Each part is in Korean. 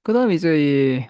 그다음에 이제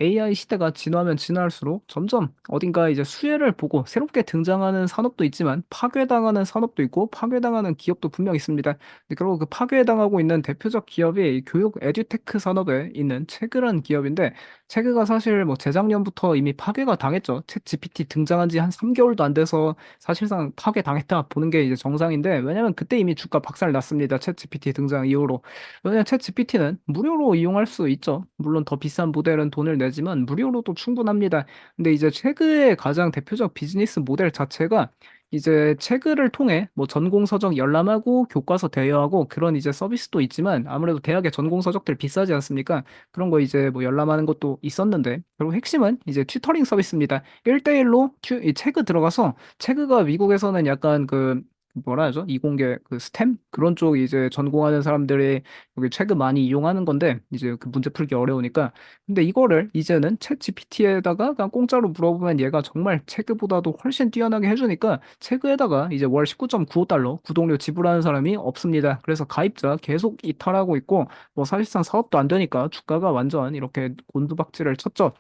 AI 시대가 진화하면 진화할수록 점점 어딘가 이제 수혜를 보고 새롭게 등장하는 산업도 있지만 파괴당하는 산업도 있고 파괴당하는 기업도 분명 있습니다. 근데 결국 그 파괴당하고 있는 대표적 기업이 이 교육 에듀테크 산업에 있는 체그란 기업인데 체그가 사실 뭐 재작년부터 이미 파괴가 당했죠. 챗 GPT 등장한 지 한 3개월도 안 돼서 사실상 파괴당했다 보는 게 이제 정상인데 왜냐면 그때 이미 주가 박살 났습니다. 챗 GPT 등장 이후로. 왜냐면 챗 GPT는 무료로 이용할 수 있죠. 물론 더 비싼 모델은 돈을 내지만 무료로도 충분합니다. 근데 이제 체그의 가장 대표적 비즈니스 모델 자체가 이제 체그를 통해 뭐 전공 서적 열람하고 교과서 대여하고 그런 이제 서비스도 있지만 아무래도 대학의 전공 서적들 비싸지 않습니까? 그런 거 이제 뭐 열람하는 것도 있었는데 결국 핵심은 이제 튜터링 서비스입니다. 1대1로 이 체그 들어가서 체그가 미국에서는 약간 그 뭐라 하죠? 이공계 그 스템 그런 쪽 이제 전공하는 사람들이 여기 책을 많이 이용하는 건데 이제 그 문제 풀기 어려우니까 근데 이거를 이제는 챗 GPT에다가 그냥 공짜로 물어보면 얘가 정말 체그보다도 훨씬 뛰어나게 해주니까 체그에다가 이제 월 19.95달러 구독료 지불하는 사람이 없습니다. 그래서 가입자 계속 이탈하고 있고 뭐 사실상 사업도 안 되니까 주가가 완전 이렇게 곤두박질을 쳤죠.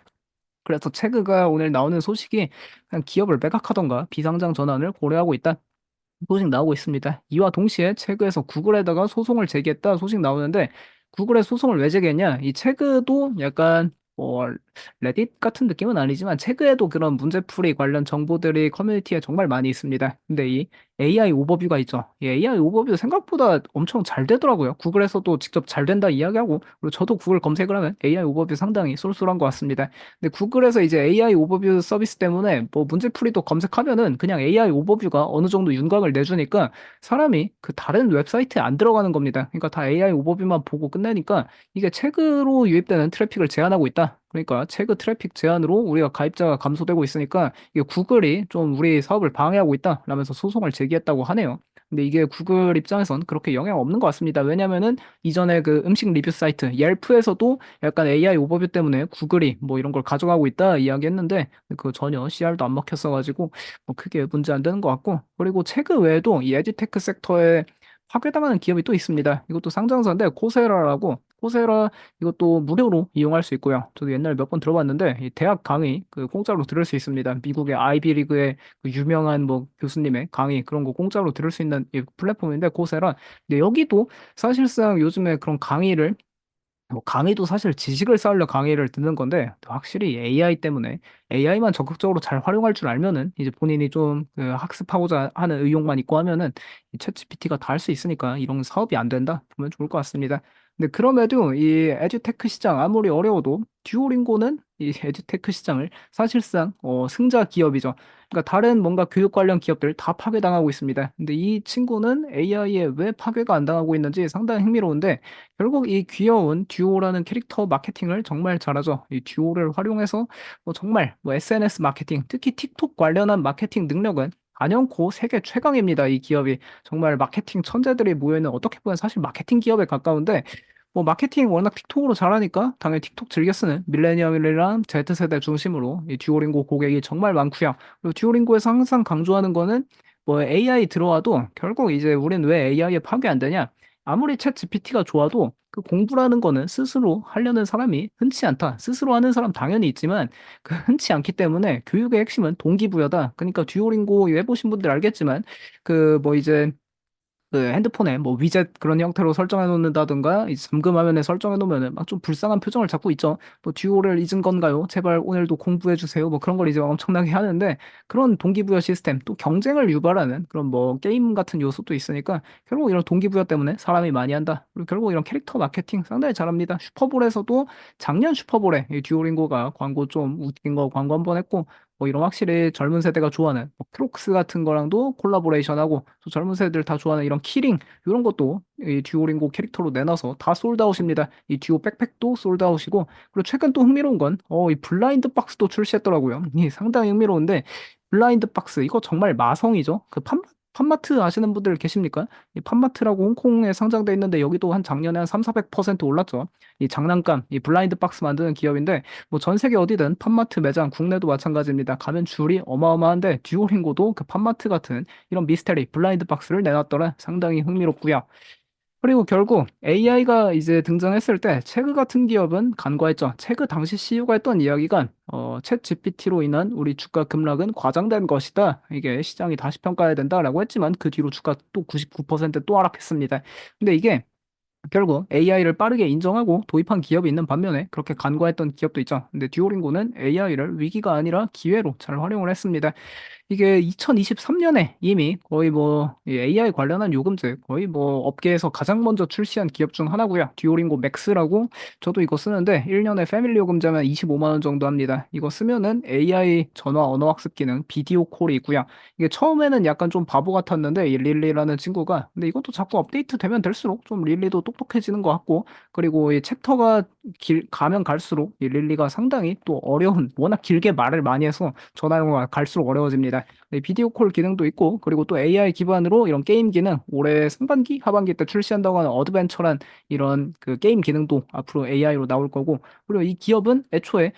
그래서 체그가 오늘 나오는 소식이 그냥 기업을 매각하던가 비상장 전환을 고려하고 있다. 소식 나오고 있습니다. 이와 동시에 체그에서 구글에다가 소송을 제기했다 소식 나오는데 구글에 소송을 왜 제기했냐? 이 체그도 약간 뭐 레딧 같은 느낌은 아니지만 체그에도 그런 문제풀이 관련 정보들이 커뮤니티에 정말 많이 있습니다. 근데 이 AI 오버뷰가 있죠. 이 AI 오버뷰 생각보다 엄청 잘 되더라고요. 구글에서도 직접 잘 된다 이야기하고 그리고 저도 구글 검색을 하면 AI 오버뷰 상당히 쏠쏠한 것 같습니다. 근데 구글에서 이제 AI 오버뷰 서비스 때문에 뭐 문제풀이도 검색하면은 그냥 AI 오버뷰가 어느 정도 윤곽을 내주니까 사람이 그 다른 웹사이트에 안 들어가는 겁니다. 그러니까 다 AI 오버뷰만 보고 끝내니까 이게 책으로 유입되는 트래픽을 제한하고 있다. 그러니까 체그 트래픽 제한으로 우리가 가입자가 감소되고 있으니까 이게 구글이 좀 우리 사업을 방해하고 있다 라면서 소송을 제기했다고 하네요. 근데 이게 구글 입장에선 그렇게 영향 없는 것 같습니다. 왜냐면은 이전에 그 음식 리뷰 사이트 옐프에서도 약간 AI 오버뷰 때문에 구글이 뭐 이런 걸 가져가고 있다 이야기했는데 그 전혀 CR도 안 먹혔어가지고 뭐 크게 문제 안 되는 것 같고 그리고 체그 외에도 이 에듀테크 섹터에 파괴당하는 기업이 또 있습니다. 이것도 상장사인데 코세라라고 코세라 이것도 무료로 이용할 수 있고요. 저도 옛날에 몇 번 들어봤는데 이 대학 강의 그 공짜로 들을 수 있습니다. 미국의 아이비리그의 그 유명한 뭐 교수님의 강의 그런 거 공짜로 들을 수 있는 이 플랫폼인데 코세라. 근데 여기도 사실상 요즘에 그런 강의를 뭐 강의도 사실 지식을 쌓으려 강의를 듣는 건데 확실히 AI 때문에 AI만 적극적으로 잘 활용할 줄 알면은 이제 본인이 좀그 학습하고자 하는 의욕만 있고 하면은 이 챗GPT가 다 할 수 있으니까 이런 사업이 안 된다 보면 좋을 것 같습니다. 근데 그럼에도 이 에듀테크 시장 아무리 어려워도 듀오링고는 이 에듀테크 시장을 사실상 승자 기업이죠. 그러니까 다른 뭔가 교육 관련 기업들 다 파괴당하고 있습니다. 근데 이 친구는 AI에 왜 파괴가 안 당하고 있는지 상당히 흥미로운데 결국 이 귀여운 듀오라는 캐릭터 마케팅을 정말 잘하죠. 이 듀오를 활용해서 뭐 정말 뭐 SNS 마케팅, 특히 틱톡 관련한 마케팅 능력은 단연코 세계 최강입니다. 이 기업이 정말 마케팅 천재들이 모여있는 어떻게 보면 사실 마케팅 기업에 가까운데 뭐 마케팅 워낙 틱톡으로 잘하니까 당연히 틱톡 즐겨 쓰는 밀레니얼이랑 Z세대 중심으로 이 듀오링고 고객이 정말 많고요. 그리고 듀오링고에서 항상 강조하는 거는 뭐 AI 들어와도 결국 이제 우린 왜 AI에 파괴 안 되냐? 아무리 챗 GPT가 좋아도 그 공부라는 거는 스스로 하려는 사람이 흔치 않다. 스스로 하는 사람 당연히 있지만 그 흔치 않기 때문에 교육의 핵심은 동기부여다. 그러니까 듀오링고 해보신 분들 알겠지만 그 뭐 이제 그 핸드폰에 뭐 위젯 그런 형태로 설정해 놓는다든가 이제 잠금 화면에 설정해 놓으면은 막 좀 불쌍한 표정을 잡고 있죠. 뭐 듀오를 잊은 건가요? 제발 오늘도 공부해 주세요. 뭐 그런 걸 이제 엄청나게 하는데 그런 동기부여 시스템 또 경쟁을 유발하는 그런 뭐 게임 같은 요소도 있으니까 결국 이런 동기부여 때문에 사람이 많이 한다. 그리고 결국 이런 캐릭터 마케팅 상당히 잘합니다. 슈퍼볼에서도 작년 슈퍼볼에 이 듀오링고가 광고 좀 웃긴 거 광고 한 번 했고 뭐 이런 확실히 젊은 세대가 좋아하는 뭐 크록스 같은 거랑도 콜라보레이션하고 또 젊은 세대들 다 좋아하는 이런 키링 이런 것도 이 듀오링고 캐릭터로 내놔서 다 솔드아웃입니다. 이 듀오 백팩도 솔드아웃이고 그리고 최근 또 흥미로운 건 이 블라인드 박스도 출시했더라고요. 이 상당히 흥미로운데 블라인드 박스 이거 정말 마성이죠. 그 팜마트 아시는 분들 계십니까? 이 팜마트라고 홍콩에 상장돼 있는데 여기도 한 작년에 한 3, 400% 올랐죠. 이 장난감, 이 블라인드 박스 만드는 기업인데 뭐 전 세계 어디든 팜마트 매장 국내도 마찬가지입니다. 가면 줄이 어마어마한데 듀오링고도 그 팜마트 같은 이런 미스테리 블라인드 박스를 내놨더라 상당히 흥미롭고요. 그리고 결국 AI가 이제 등장했을 때 체그 같은 기업은 간과했죠. 체그 당시 CEO가 했던 이야기가 챗 GPT로 인한 우리 주가 급락은 과장된 것이다. 이게 시장이 다시 평가해야 된다라고 했지만 그 뒤로 주가 또 99%또 하락했습니다. 근데 이게 결국 AI를 빠르게 인정하고 도입한 기업이 있는 반면에 그렇게 간과했던 기업도 있죠. 근데 듀오링고는 AI를 위기가 아니라 기회로 잘 활용을 했습니다. 이게 2023년에 이미 거의 뭐 AI 관련한 요금제 거의 뭐 업계에서 가장 먼저 출시한 기업 중 하나고요. 듀오링고 맥스라고 저도 이거 쓰는데 1년에 패밀리 요금제면 25만 원 정도 합니다. 이거 쓰면은 AI 전화 언어 학습 기능 비디오 콜이 있고요. 이게 처음에는 약간 좀 바보 같았는데 이 릴리라는 친구가 근데 이것도 자꾸 업데이트 되면 될수록 좀 릴리도 똑똑해지는 것 같고 그리고 이 챕터가 가면 갈수록 이 릴리가 상당히 또 어려운 워낙 길게 말을 많이 해서 전화용어가 갈수록 어려워집니다. 네, 비디오 콜 기능도 있고 그리고 또 AI 기반으로 이런 게임 기능 올해 상반기 하반기 때 출시한다고 하는 어드벤처란 이런 그 게임 기능도 앞으로 AI로 나올 거고 그리고 이 기업은 애초에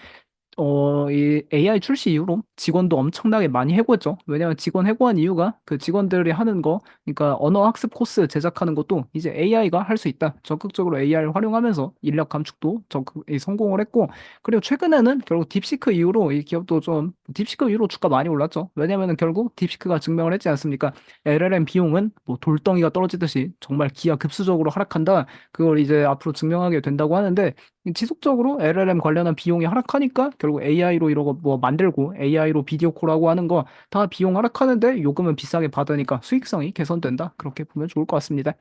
이 AI 출시 이후로 직원도 엄청나게 많이 해고했죠. 왜냐하면 직원 해고한 이유가 그 직원들이 하는 거, 그러니까 언어 학습 코스 제작하는 것도 이제 AI가 할 수 있다. 적극적으로 AI를 활용하면서 인력 감축도 적극 성공을 했고, 그리고 최근에는 결국 딥시크 이후로 이 기업도 좀 딥시크 이후로 주가 많이 올랐죠. 왜냐하면 결국 딥시크가 증명을 했지 않습니까? LLM 비용은 뭐 돌덩이가 떨어지듯이 정말 기하급수적으로 하락한다. 그걸 이제 앞으로 증명하게 된다고 하는데. 지속적으로 LLM 관련한 비용이 하락하니까 결국 AI로 이러고 뭐 만들고 AI로 비디오 콜하고 하는 거 다 비용 하락하는데 요금은 비싸게 받으니까 수익성이 개선된다. 그렇게 보면 좋을 것 같습니다.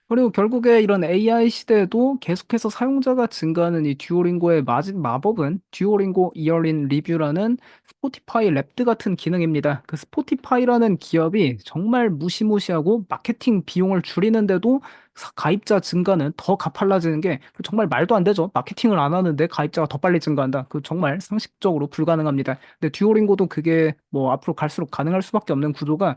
그리고 결국에 이런 AI 시대에도 계속해서 사용자가 증가하는 이 듀오링고의 마법은 듀오링고 이어린 리뷰라는 스포티파이 랩드 같은 기능입니다. 그 스포티파이라는 기업이 정말 무시무시하고 마케팅 비용을 줄이는데도 가입자 증가는 더 가팔라지는 게 정말 말도 안 되죠. 마케팅을 안 하는데 가입자가 더 빨리 증가한다. 그 정말 상식적으로 불가능합니다. 근데 듀오링고도 그게 뭐 앞으로 갈수록 가능할 수밖에 없는 구조가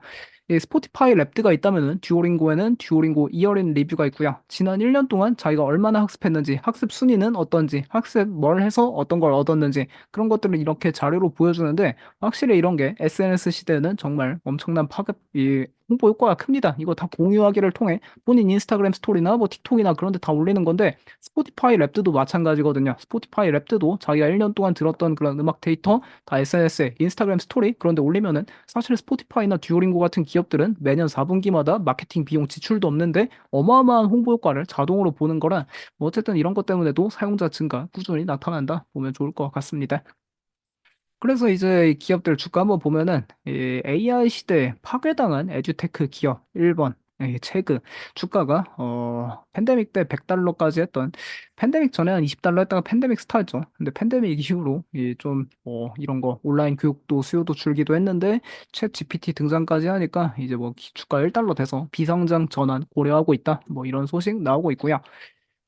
이 스포티파이 랩드가 있다면은 듀오링고에는 듀오링고 이어린 리뷰가 있고요. 지난 1년 동안 자기가 얼마나 학습했는지, 학습 순위는 어떤지, 학습 뭘 해서 어떤 걸 얻었는지 그런 것들을 이렇게 자료로 보여주는데 확실히 이런 게 SNS 시대에는 정말 엄청난 이 홍보 효과가 큽니다. 이거 다 공유하기를 통해 본인 인스타그램 스토리나 뭐 틱톡이나 그런 데 다 올리는 건데 스포티파이 랩드도 마찬가지거든요. 스포티파이 랩드도 자기가 1년 동안 들었던 그런 음악 데이터 다 SNS에 인스타그램 스토리 그런 데 올리면은 사실 스포티파이나 듀오링고 같은 기업들은 매년 4분기마다 마케팅 비용 지출도 없는데 어마어마한 홍보 효과를 자동으로 보는 거라 뭐 어쨌든 이런 것 때문에도 사용자 증가 꾸준히 나타난다 보면 좋을 것 같습니다. 그래서 이제 이 기업들 주가 한번 보면은 이 AI 시대에 파괴당한 에듀테크 기업 1번 체그 주가가 팬데믹 때 100달러까지 했던 팬데믹 전에 한 20달러 했다가 팬데믹 스타였죠. 근데 팬데믹 이후로 이좀 이런 거 온라인 교육도 수요도 줄기도 했는데 챗 GPT 등장까지 하니까 이제 뭐 주가 1달러 돼서 비상장 전환 고려하고 있다. 뭐 이런 소식 나오고 있고요.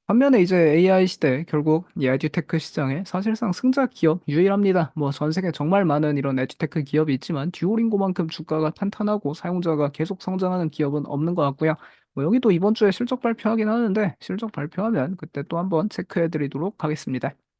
반면에 이제 AI 시대 결국 이 에듀테크 시장에 사실상 승자 기업 유일합니다. 뭐 전 세계 정말 많은 이런 에듀테크 기업이 있지만 듀오링고만큼 주가가 탄탄하고 사용자가 계속 성장하는 기업은 없는 것 같고요. 뭐 여기도 이번 주에 실적 발표하긴 하는데 실적 발표하면 그때 또 한번 체크해 드리도록 하겠습니다.